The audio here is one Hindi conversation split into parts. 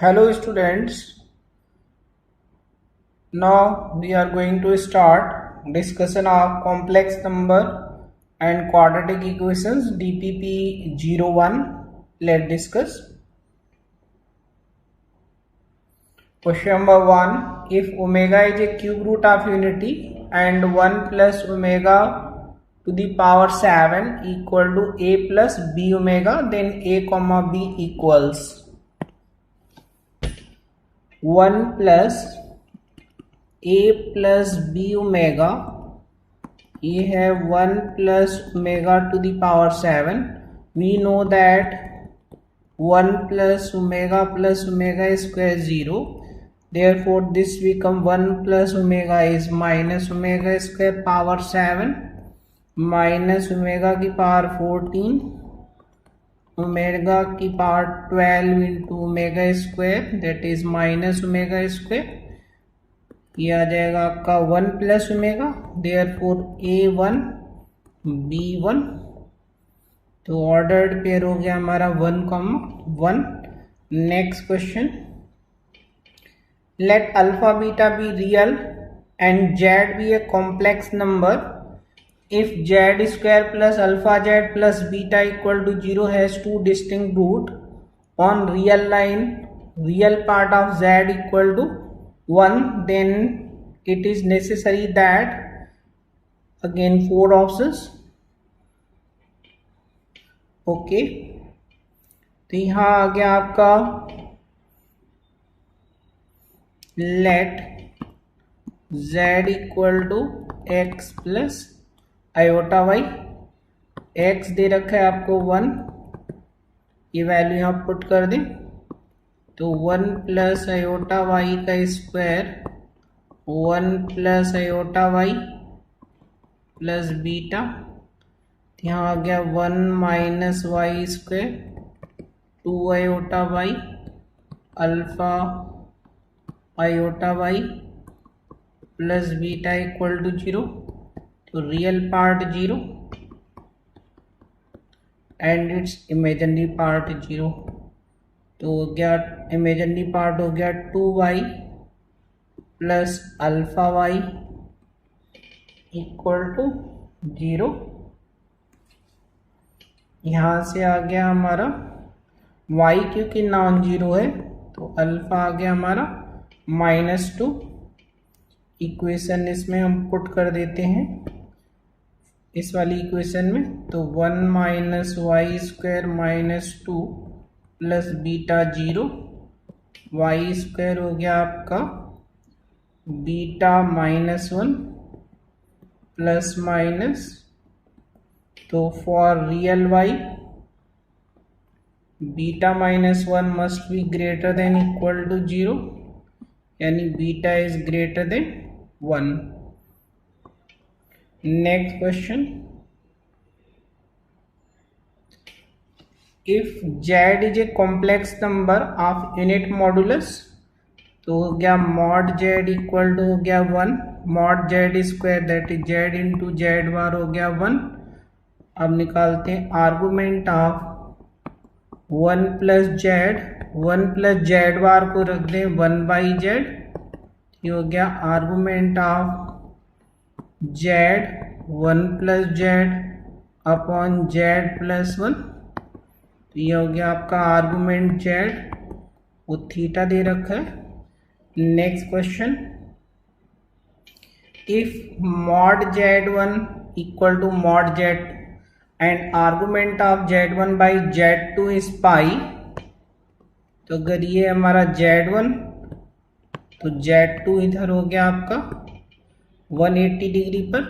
Hello students, now we are going to start discussion of complex number and quadratic equations DPP 01. Let's discuss. Question number 1. If omega is a cube root of unity and 1 plus omega to the power 7 equal to a plus b omega, then a comma b equals 1 plus a plus b omega. ये है 1 plus omega to the power 7. We know that 1 plus omega square 0. Therefore this become 1 plus omega is minus omega square power 7 minus omega की पावर 14 ओमेगा की power 12 into omega square that is minus omega square. ये आ जाएगा आपका 1 plus omega, therefore a1 b1. तो ऑर्डर्ड पेयर हो गया हमारा 1, 1. Next question. Let alpha beta be real and Z be a complex number. If z square plus alpha z plus beta equal to 0 has two distinct root on real line, real part of z equal to 1, then it is necessary that, again 4 options. Okay, तो यहाँ आ गया आपका let z equal to x plus iota y. X दे रखा है आपको 1, ये वैल्यू यहाँ पुट कर दें तो 1 प्लस आयोटा वाई का square 1 plus iota Y plus beta. यहाँ आ गया 1 minus Y square 2 iota Y alpha iota Y plus beta equal to 0. तो real part 0 and its imaginary part 0. तो क्या इमेजिनरी पार्ट हो गया 2y plus alpha Y equal to 0. यहाँ से आ गया हमारा y क्योंकि नॉन जीरो है तो अल्फा आ गया हमारा -2. इक्वेशन इसमें हम पुट कर देते हैं इस वाली इक्वेशन में. तो 1 minus Y square -2 plus beta 0. Y square हो गया आपका बीटा -1 प्लस माइनस. तो for real Y beta -1 must be greater than equal to 0, यानी beta is greater than 1. Next question. If z is a complex number of unit modulus, तो हो गया मॉड z इक्वल टू हो गया 1 mod z square that is z into z bar हो गया 1. अब निकालते हैं argument of 1 plus z bar को रख दें 1 बाई जेड. ये हो गया argument of z 1 plus z upon z plus 1. तो ये हो गया आपका आर्गुमेंट z, वो थीटा दे रखा है. Next question. If mod z1 equal to mod z and argument of z1 by z2 is pi, तो अगर ये हमारा z1 तो z2 इधर हो गया आपका 180 डिग्री पर,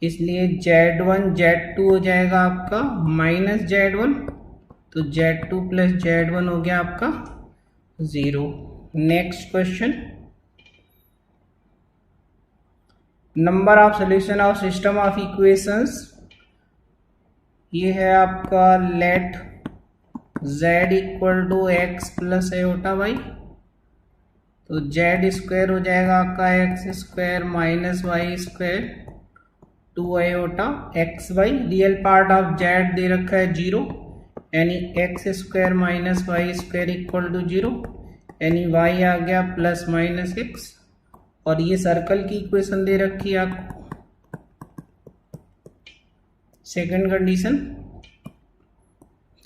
इसलिए z1 z2 हो जाएगा आपका माइनस z1. तो z2 प्लस z1 हो गया आपका 0. Next question. Number of solution of system of equations. ये है आपका let z equal to X plus iota Y. तो z स्क्वायर हो जाएगा आपका X square minus Y square 2 iota X Y. Real part of z दे रखा है 0, यानी X square minus Y square equal to 0, यानी वाई आ गया प्लस माइनस एक्स। और ये सर्कल की इक्वेशन दे रखी है आपको। सेकंड कंडीशन,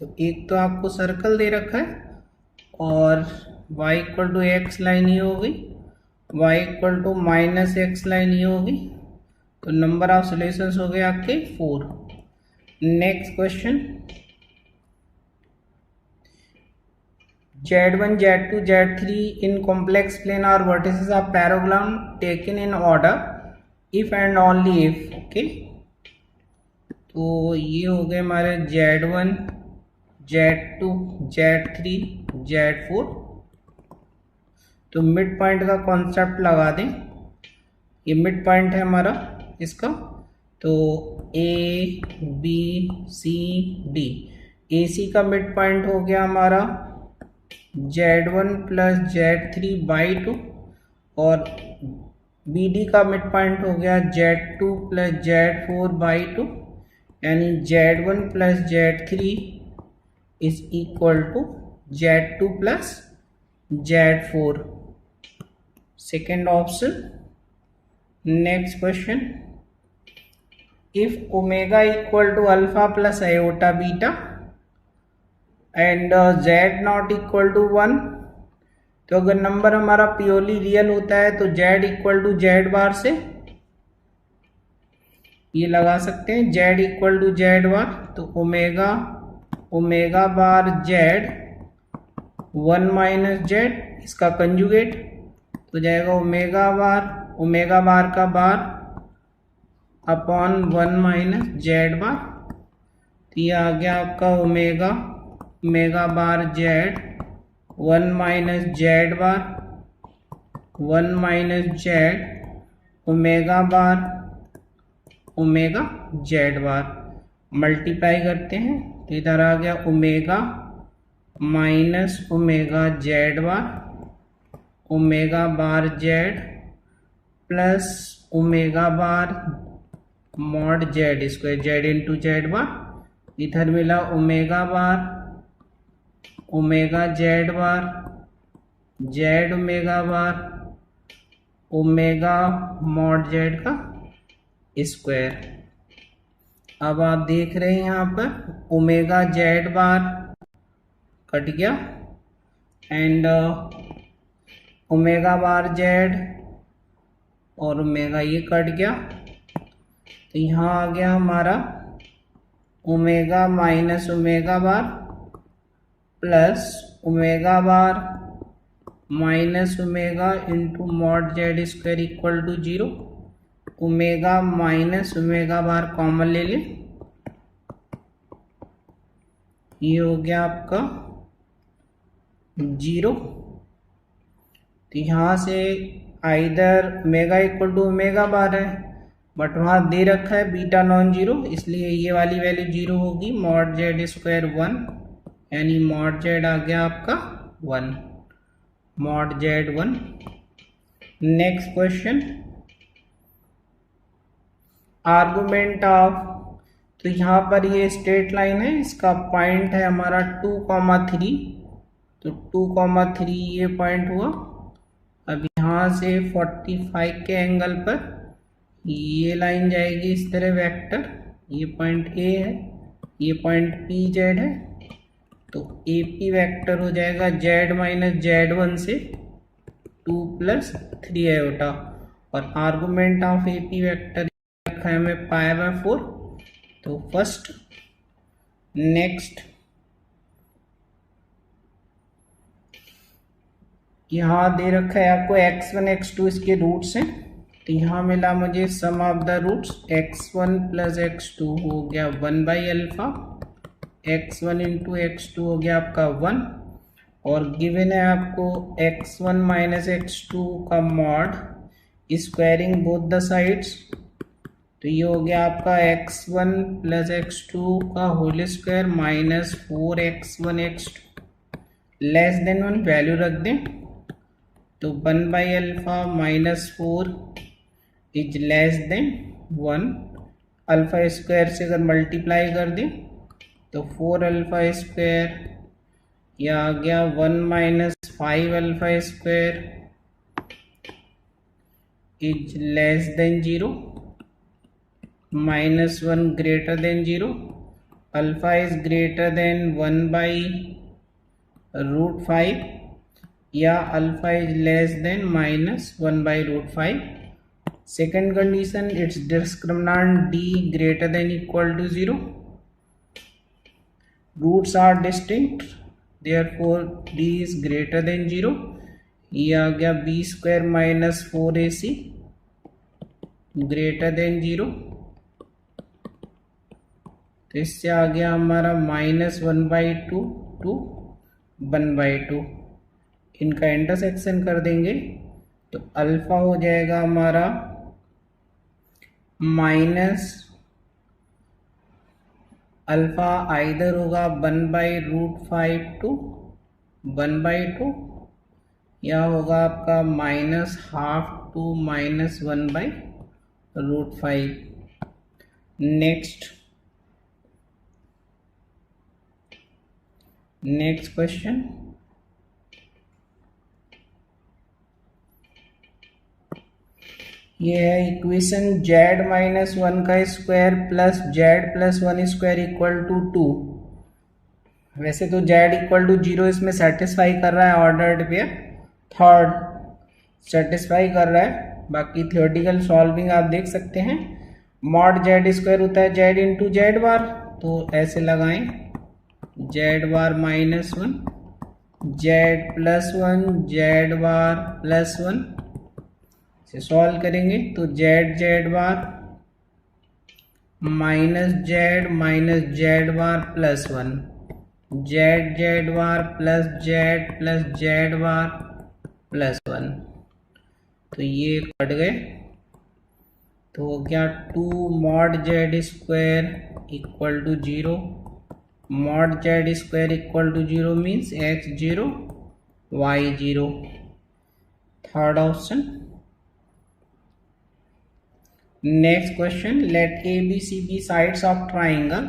तो एक तो आपको सर्कल दे रखा है और y equal to X line ये हो गई, y equal to minus X line ये हो गई। तो नंबर ऑफ सॉल्यूशंस हो गए आपके 4। Next question, Z1, Z2, Z3 in complex plane or vertices of parallelogram taken in order if and only if, okay। तो ये हो गए हमारे Z1, Z2, Z3, Z4। तो मिड पॉइंट का कॉन्सेप्ट लगा दें। ये मिड पॉइंट है हमारा इसका, तो ए बी सी डी। ए सी का मिड पॉइंट हो गया हमारा Z1 प्लस Z3 बाई 2 और बी डी का मिड पॉइंट हो गया Z2 प्लस Z4 बाई 2, यानी Z1 plus Z3 is equal to Z2 plus Z4। Second option. Next question, if omega equal to alpha plus iota beta and Z not equal to 1, तो अगर नंबर हमारा प्योरली रियल होता है तो Z इक्वल टू Z बार से ये लगा सकते हैं, Z इक्वल टू Z बार। तो omega bar Z 1 minus Z, इसका कंजुगेट तो जाएगा ओमेगा बार का बार अपॉन 1 माइनस Z बार। तो ये आ गया आपका omega bar Z 1 minus Z बार 1 माइनस Z ओमेगा Z बार। मल्टीप्लाई करते हैं तो इधर आ गया omega minus omega Z bar Z plus omega bar mod Z square Z into Z bar. इधर मिला omega Z bar Z omega mod Z का स्क्वायर। अब आप देख रहे हैं यहाँ पर ओमेगा Z बार कट गया एंड ओमेगा बार Z और ओमेगा ये कट गया। तो यहाँ आ गया हमारा omega minus omega bar plus omega bar minus omega into mod Z square equal to 0। Omega minus omega bar common ले लें, ये हो गया आपका 0। तो यहाँ से either omega equal to omega bar है, बट वहाँ दे रखा है बीटा नॉन जीरो, इसलिए ये वाली वैल्यू 0 होगी। मॉड Z स्क्वायर 1, यानी मॉड Z आ गया आपका 1, mod Z 1। Next question, argument of, तो यहाँ पर ये स्ट्रेट लाइन है, इसका पॉइंट है हमारा 2,3। तो 2,3 ये पॉइंट हुआ। अब यहाँ से 45 के एंगल पर ये लाइन जाएगी इस तरह वेक्टर, ये पॉइंट A है, ये पॉइंट PZ है। तो AP वेक्टर हो जाएगा Z माइनस Z1 से 2 प्लस 3 आयोटा, और आर्गुमेंट ऑफ AP वेक्टर रखा है हमें π/4। तो फर्स्ट। नेक्स्ट, यहाँ दे रखा है आपको x1 x2 इसके रूट्स हैं। तो यहाँ मिला मुझे sum of the roots, x1 plus x2 हो गया 1/अल्फा, x1 इंटू x2 हो गया आपका 1, और गिवन है आपको x1 माइनस x2 का mod squaring both the sides. तो ये हो गया आपका x1 प्लस x2 का whole square minus 4x1 x2 less than 1 value रख दें। तो 1/अल्फा minus 4 is less than 1। Alpha square से अगर मल्टीप्लाई कर दें तो 4 अल्फा स्क्वायर, यह आ गया 1 minus 5 alpha square is less then 0, -1 greater than 0, alpha is greater than 1 by root 5 या alpha is less than -1 by root 5. Second condition, its discriminant d greater than equal to 0. Roots are distinct, therefore d is greater than 0. ये आ गया b square minus 4ac greater than 0. तो इससे आ गया हमारा -1/2 टू 1/2. इनका इंटरसेक्शन कर देंगे तो अल्फा हो जाएगा हमारा माइनस अल्फा आइदर होगा 1/√5 टू 1/2 या होगा आपका -12 टू -1/√5. Next question. ये है इक्वेशन z-1 का square plus z+1 square equal to 2. वैसे तो z इक्वल टू 0 इसमें सेटिस्फाई कर रहा है, ऑर्डर्ड पेयर थर्ड सेटिस्फाई कर रहा है. बाकी थियोरेटिकल सॉल्विंग आप देख सकते हैं. मॉड z स्क्वायर होता है z इंटू जेड बार, तो ऐसे लगाएं z बार -1 z+1 z बार +1 से सॉल्व करेंगे तो z बार -z बार +1 z बार प्लस z बार +1. तो ये कट गए तो हो गया 2 mod z square equal to 0. mod z square equal to 0 means x0 y0. Third option. Next question, let A, B, C be sides of triangle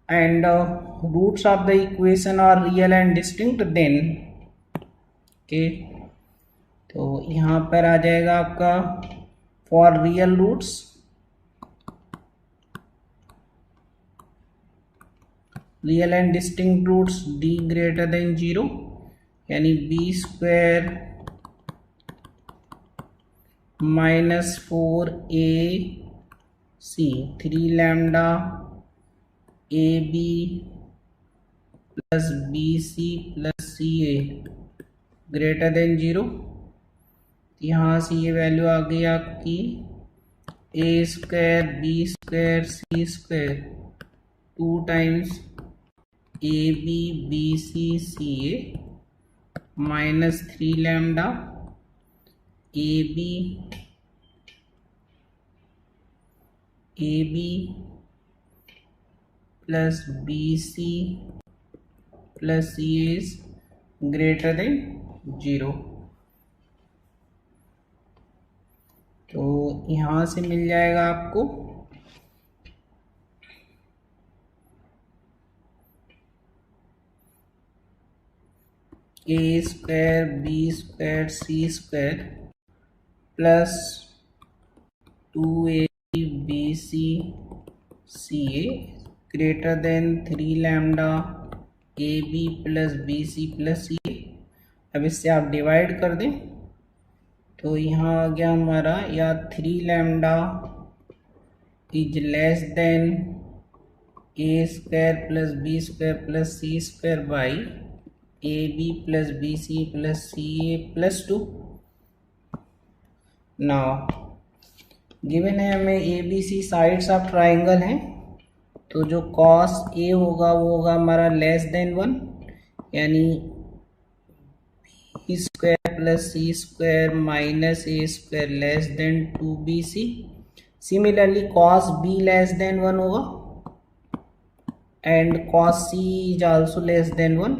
and roots of the equation are real and distinct, then okay. तो यहाँ पर आ जाएगा आपका for real roots real and distinct roots d greater than 0 यानी b square -4ac 3 lambda ab plus bc plus ca greater than 0. यहाँ से ये वैल्यू आ गई आपकी a square b square c square 2 times ab bc ca -3 lambda AB plus BC plus CA is greater than 0. तो यहाँ से मिल जाएगा आपको a square b square c square plus 2ab bc ca greater than 3 lambda ab plus bc plus ca. अब इससे आप डिवाइड कर दें तो यहाँ आ गया हमारा या 3 lambda is less than a square plus b square plus c square by ab plus bc plus ca plus 2. Now given है हमें A B C sides of triangle हैं, तो जो कॉस ए होगा वो होगा हमारा लेस देन 1 यानी b square plus c square minus a square less than 2bc. Similarly cos b less than 1 होगा and cos c is also less than 1.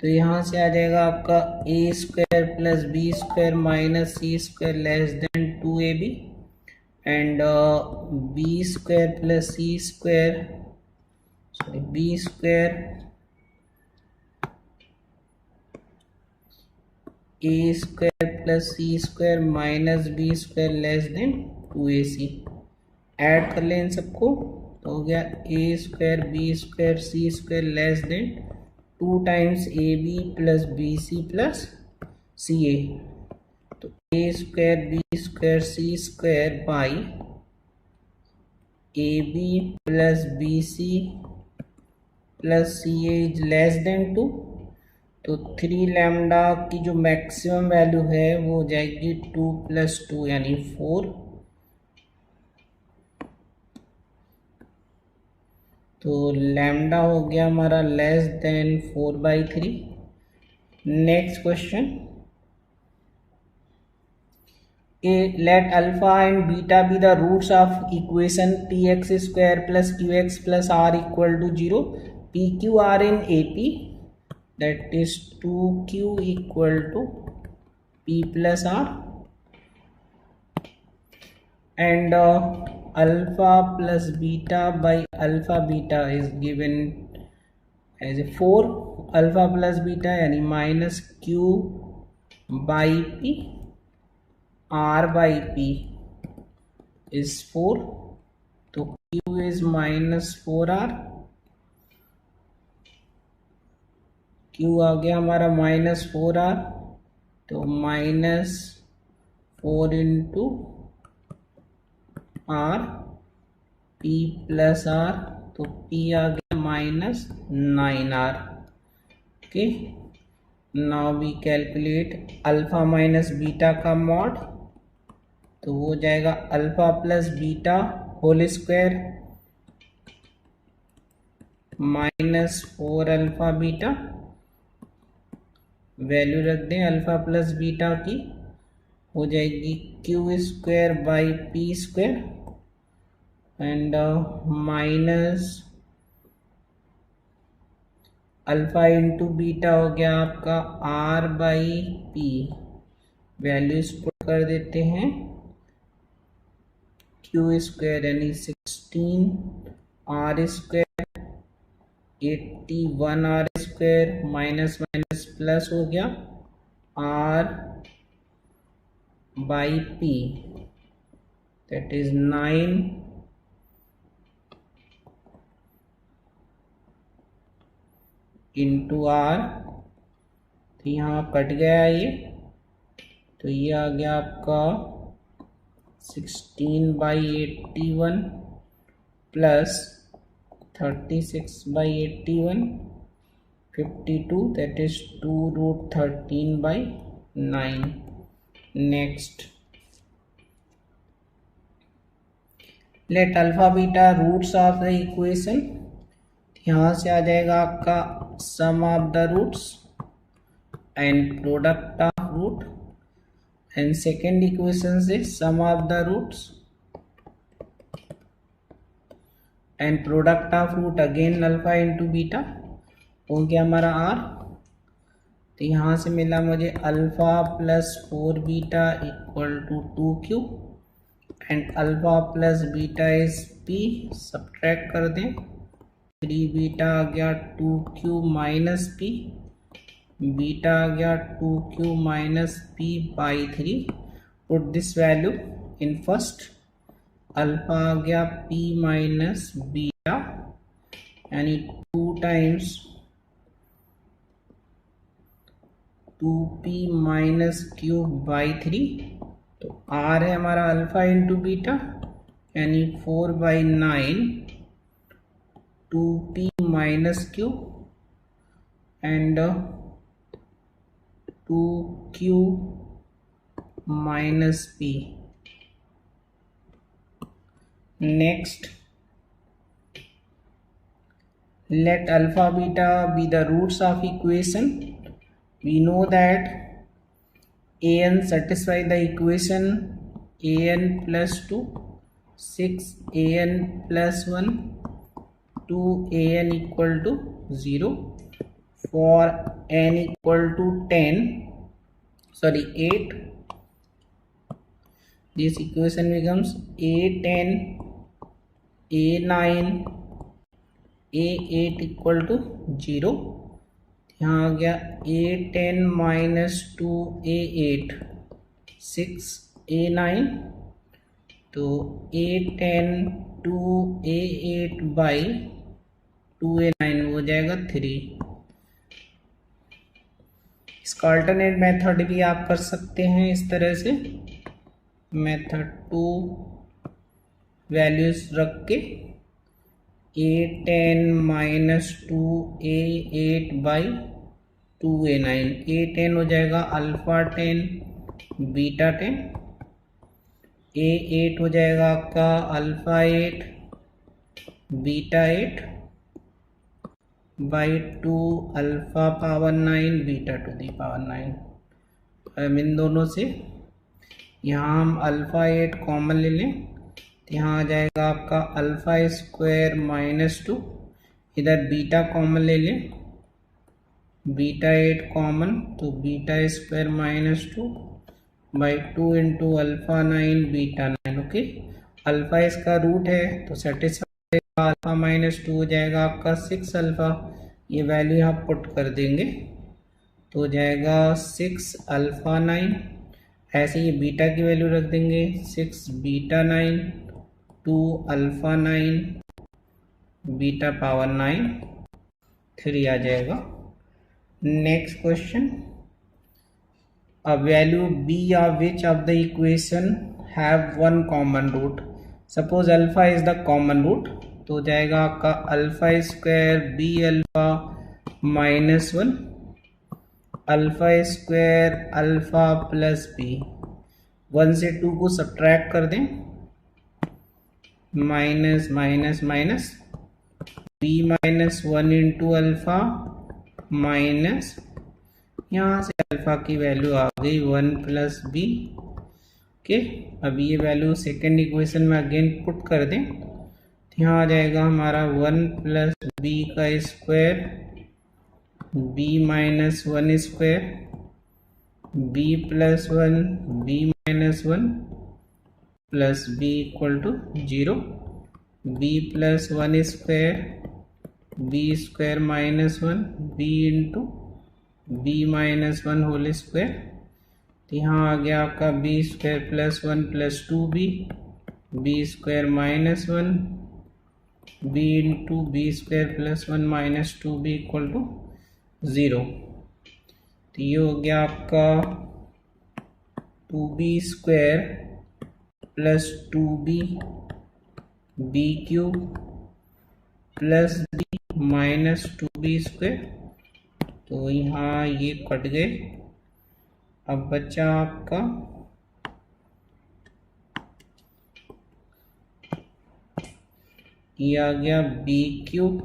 तो यहाँ से आ जाएगा आपका a square plus b square minus c square less than 2ab and b square plus c square b square a square plus c square minus b square less than 2ac। Add कर लें इन सबको तो हो गया a square b square c square less than 2 times a b plus b c plus c a. तो a square b square c square by a b plus b c plus c a is less than 2। तो 3 लैम्डा की जो मैक्सिमम वैल्यू है वो हो जाएगी 2 प्लस 2 यानी 4। तो लैम्डा हो गया हमारा less than 4/3। Next question, let alpha and beta be the roots of equation px square plus qx plus r equal to 0. pqr in AP, that is 2q equal to p plus r, and alpha plus beta by alpha beta is given as a 4. alpha plus beta यानी minus q by p, r by p is 4. तो q is minus 4r, q आ गया हमारा minus 4r, तो minus 4 into r, p plus r, तो p आ गया minus 9r। Okay, now we calculate alpha minus beta का मॉड। तो वो जाएगा alpha plus beta whole square minus 4 alpha beta. Value रख दें अल्फा प्लस बीटा की, हो जाएगी q square by p square and minus alpha into beta हो गया आपका r by p. Values put कर देते हैं, क्यू स्क्वायर यानी 16 r square 81 r square minus minus plus हो गया are by p, that is 9 into r. तो यहाँ कट गया ये, तो ये आ गया आपका 16/81 plus 36/81 52, that is 2√13/9। Next, let alpha beta roots of the equation. यहाँ से आ जाएगा आपका sum of the roots and product of root, and second equation से sum of the roots and product of root again alpha into beta हो गया हमारा आर। तो यहाँ से मिला मुझे alpha plus 4 beta equal to 2q and alpha plus beta is p। Subtract कर दें, 3 बीटा आ गया 2q माइनस p, बीटा आ गया 2q minus p by 3। Put this value in first, alpha आ गया p माइनस बीटा यानी 2 times 2p minus cube by 3। तो r है हमारा अल्फा इंटू बीटा यानी 4/9 2p minus cube and 2q minus p। Next, let alpha beta be the roots of equation. We know that an satisfy the equation an plus 2 6an plus 1 2an equal to 0 for n equal to 8. This equation becomes a10 a9 A8 equal to 0, यहाँ आ गया A10 माइनस 2A8 6A9, तो A10 2A8 बाई 2A9 हो जाएगा 3। इसका अल्टरनेट मेथड भी आप कर सकते हैं इस तरह से, मेथड 2 वैल्यूज रख के A10 minus 2A8 by 2A9, A10 हो जाएगा अल्फा 10 बीटा 10, A8 हो जाएगा आपका alpha 8 beta 8 by 2 alpha power 9 beta to the power 9। अब इन दोनों से यहाँ हम अल्फा 8 कॉमन ले लें, तो यहाँ आ जाएगा आपका अल्फा स्क्वायर माइनस 2, इधर बीटा कॉमन ले लें, बीटा 8 कॉमन, तो beta square minus 2 by 2 into alpha 9 beta 9। Okay, alpha इसका रूट है तो सेटिस्फाई, अल्फा माइनस 2 हो जाएगा आपका 6 अल्फा, ये वैल्यू यहाँ पुट कर देंगे तो हो जाएगा 6 अल्फा 9, ऐसे ही बीटा की वैल्यू रख देंगे 6 बीटा 9 2 अल्फा 9 बीटा पावर 9 3 आ जाएगा। Next question, a value b of which of the equation have one common root, suppose alpha is the common root, तो जाएगा आपका alpha square b alpha minus 1 alpha square alpha plus b, 1 से 2 को सब्ट्रैक्ट कर दें, minus minus minus b minus 1 into alpha minus, यहाँ से अल्फा की वैल्यू आ गई 1 प्लस बी। ओके, अब ये वैल्यू सेकेंड इक्वेशन में अगेन पुट कर दें, तो यहाँ आ जाएगा हमारा 1 प्लस बी का square b minus 1 square b plus 1 b minus 1 plus b equal to 0, b plus 1 square b square minus 1 b into b minus 1 whole square, तो यहाँ आ गया आपका b square plus 1 plus 2b b square minus 1 b into b square plus 1 minus 2b equal to 0। तो ये हो गया आपका 2b square plus 2b b cube plus b minus 2b square, तो यहाँ ये कट गए, अब बचा आपका ये आ गया b cube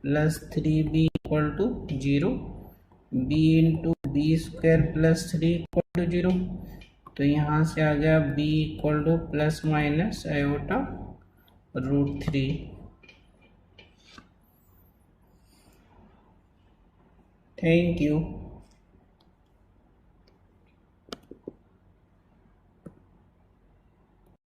plus 3b equal to 0, b into b square plus 3 equal to 0, तो यहाँ से आ गया b equal to plus minus iota root 3। Thank you.